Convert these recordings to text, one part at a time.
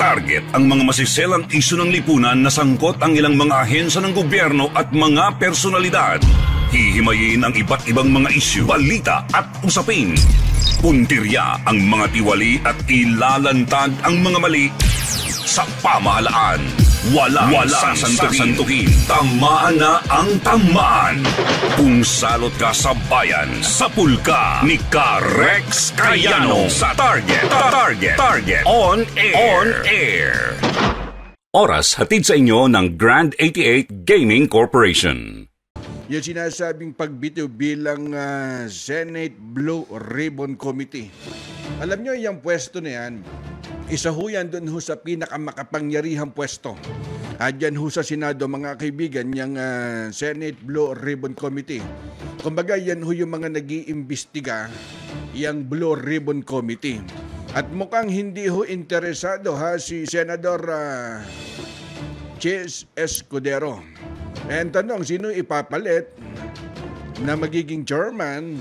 Target ang mga masiselang isyu ng lipunan na sangkot ang ilang mga ahensya ng gobyerno at mga personalidad. Hihimayin ang iba't ibang mga isyu, balita at usapin. Puntirya ang mga tiwali at ilalantad ang mga mali sa pamahalaan. Walang sasantuhin. Tamaan na ang tamaan. Kung salot ka sa bayan, sapul ka ni Rex Cayano sa Target. On air. Oras hatid sa inyo ng Grand 88 Gaming Corporation. Yung sinasabing pagbitiw bilang Senate Blue Ribbon Committee. Alam nyo, yung pwesto na yan, isa ho yan dun ho sa pinakamakapangyarihang pwesto. Diyan ho sa Senado, mga kaibigan, yung Senate Blue Ribbon Committee. Kumbaga, yan ho yung mga nag-iimbestiga, yung Blue Ribbon Committee. At mukhang hindi ho interesado si Senador Chis Escudero. And tanong, sino ipapalit na magiging chairman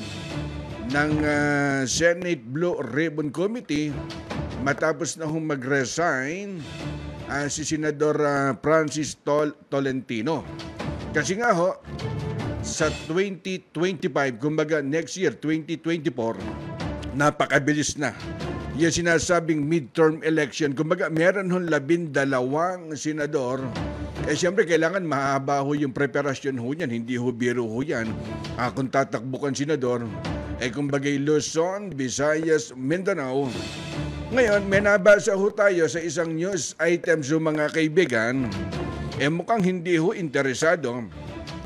ng Senate Blue Ribbon Committee matapos na hong mag-resign si Senador Francis Tolentino. Kasi nga ho, sa 2025, kumbaga next year, 2024, napakabilis na. Yung sinasabing midterm election, kumbaga meron hong 12 senador. Siyempre, kailangan mahaba ho yung preparasyon ho yan. Hindi ho biro ho yan. Kung tatakbo kang senador, kumbagay Luzon, Visayas, Mindanao. Ngayon, may nabasa ho tayo sa isang news items ho mga kaibigan. Mukhang hindi ho interesado.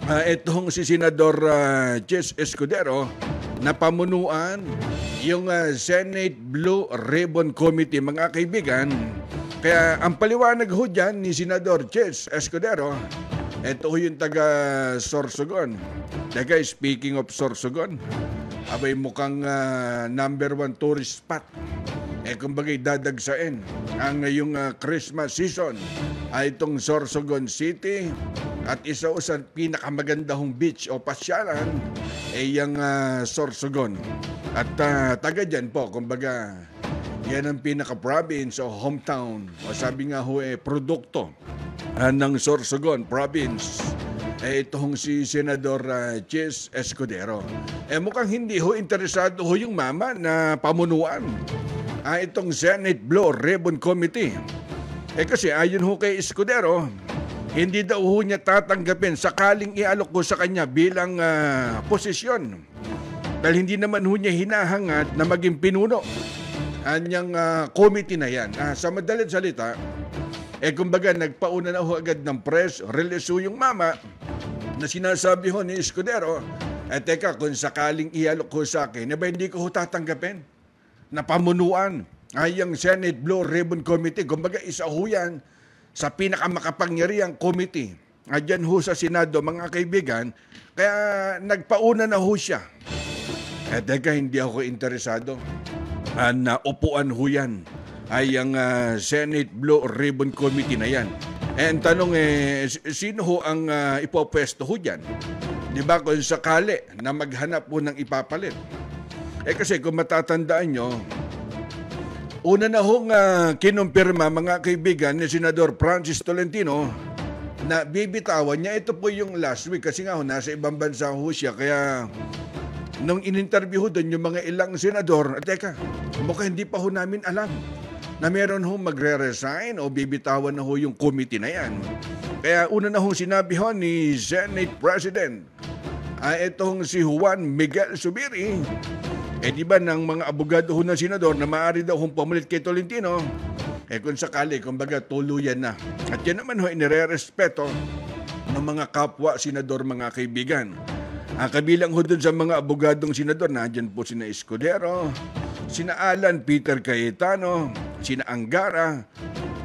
Itong si Senador Chis Escudero na pamunuan yung Senate Blue Ribbon Committee, mga kaibigan. Kaya ang paliwanag ho dyan ni Senador Chis Escudero, ito ho yung taga Sorsogon. Teka, speaking of Sorsogon, abay mukhang number 1 tourist spot. Kumbagay dadagsain ang ngayong Christmas season ay itong Sorsogon City at isa sa pinakamagandahong beach o pasyalan yung Sorsogon. At taga dyan po, kumbaga yan ang pinaka-province o hometown. O sabi nga ho, produkto ng Sorsogon province. Itong si Senador Chis Escudero. Mukhang hindi ho interesado ho yung mama na pamunuan itong Senate Blue Ribbon Committee. Kasi ayon ho kay Escudero, hindi daw ho niya tatanggapin sakaling ialok ko sa kanya bilang posisyon. Dahil hindi naman ho niya hinahangad na maging pinuno anyang committee na yan. Sa madalit salita, kumbaga nagpauna na ho agad ng press release ho yung mama na sinasabi ho ni Escudero, teka, kung sakaling ialok ho sa akin, hindi ko ho tatanggapin na pamunuan yung Senate Blue Ribbon Committee. Kumbaga isa ho yan sa pinakamakapangyarihang committee. Diyan ho sa Senado, mga kaibigan, kaya nagpauna na ho siya. Teka, hindi ako interesado. Na upuan ho yan ay ang Senate Blue Ribbon Committee na yan. And tanong sino ho ang ipopwesto ho dyan? Diba kung sakali na maghanap ho ng ipapalit? Kasi kung matatandaan nyo, una na hong kinumpirma, mga kaibigan, ni Senador Francis Tolentino na bibitawan niya. Ito po yung last week kasi nga ho, nasa ibang bansa ho siya. Kaya nung in-interview doon yung mga ilang senador, teka, mukhang hindi pa ho namin alam na meron ho magre-resign o bibitawan na ho yung committee na yan. Kaya una na ho sinabi ho ni Senate President, itong si Juan Miguel Zubiri, di ba ng mga abogado ho ng senador na maaari daw hong pamulit kay Tolentino, kung sakali, kumbaga tuluyan na. At yan naman ho, inire-respeto ng mga kapwa senador, mga kaibigan. Kabilang ho dun sa mga abogadong senador, nandyan po sina Escudero, sina Alan Peter Cayetano, sina Angara.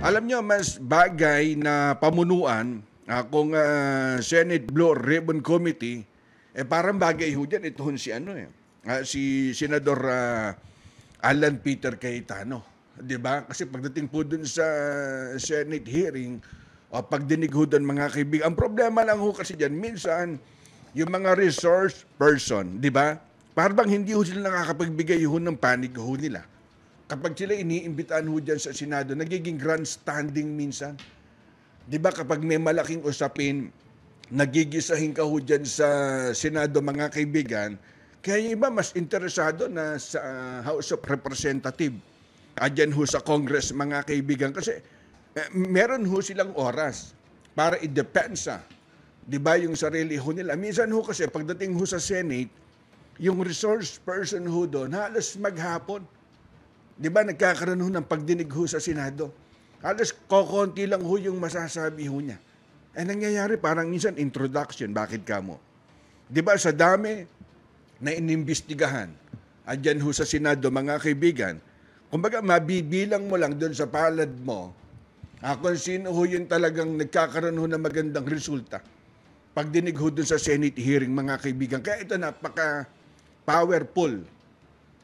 Alam nyo, mas bagay na pamunuan kung Senate Blue Ribbon Committee, parang bagay ho dyan. Ito si Senador Alan Peter Cayetano. Diba? Kasi pagdating po dun sa Senate hearing, o pagdinig ho dun, mga kaibigan, ang problema lang ho kasi dyan, minsan, yung mga resource person, di ba? Parang hindi ho sila nakakapagbigay ho ng panig ho nila. kapag sila iniimbitahan ho dyan sa Senado, nagiging grandstanding minsan. Di ba kapag may malaking usapin, nagigisahin ka ho dyan sa Senado, mga kaibigan, kaya yung iba mas interesado na sa House of Representatives, dyan ho sa Congress, mga kaibigan, kasi meron ho silang oras para i-depensa, di ba, yung sarili ho nila. Minsan ho kasi, pagdating ho sa Senate, yung resource person ho doon, halos maghapon. Di ba, nagkakaroon ho ng pagdinig ho sa Senado. Halos kokonti lang ho yung masasabi ho niya. Nangyayari parang minsan introduction, bakit ka mo? Di ba, sa dami na inimbestigahan, dyan ho sa Senado, mga kaibigan, kumbaga mabibilang mo lang doon sa palad mo, kung sino ho yun talagang nagkakaroon ho ng magandang resulta. Pagdinig ho doon sa Senate hearing, mga kaibigan. Kaya ito napaka-powerful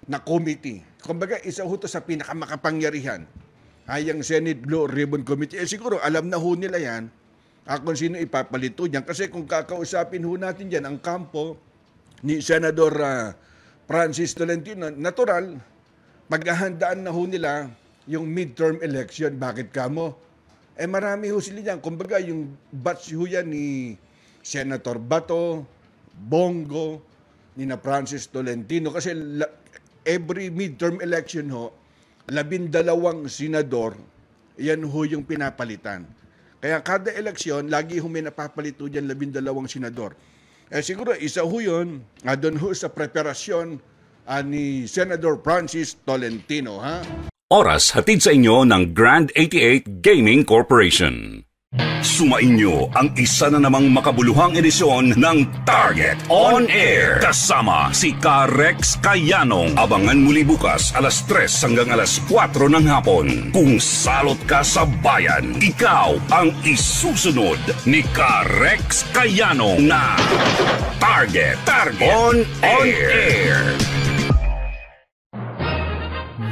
na committee. Kumbaga, isa ho to sa pinakamakapangyarihan. Yung Senate Blue Ribbon Committee. Siguro, alam na ho nila yan kung sino ipapalito niyan. Kasi kung kakausapin ho natin dyan ang kampo ni Senador Francis Tolentino, natural, maghahandaan na ho nila yung midterm election. Bakit kamo? Marami ho sila dyan. Kumbaga, yung batch ho yan ni Senator Bato, Bongo, ni na Francis Tolentino. Kasi every midterm election ho, 12 senador, yan ho yung pinapalitan. Kaya kada eleksyon, lagi ho may napapalito dyan 12 senador. Siguro isa ho yun, doon ho sa preparasyon ni Senator Francis Tolentino. Oras hatid sa inyo ng Grand 88 Gaming Corporation. Sumainyo ang isa na namang makabuluhang edisyon ng Target On Air. Kasama si Rex Kayanong. Abangan muli bukas alas 3 hanggang alas 4 ng hapon. Kung salot ka sa bayan, ikaw ang isusunod ni Rex Kayanong na Target On Air.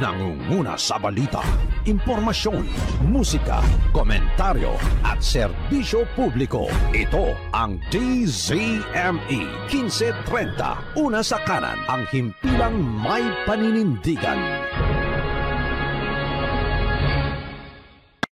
Nangunguna sa balita, impormasyon, musika, komentaryo at serbisyo publiko. Ito ang DZME 1530. Una sa kanan, ang himpilang may paninindigan.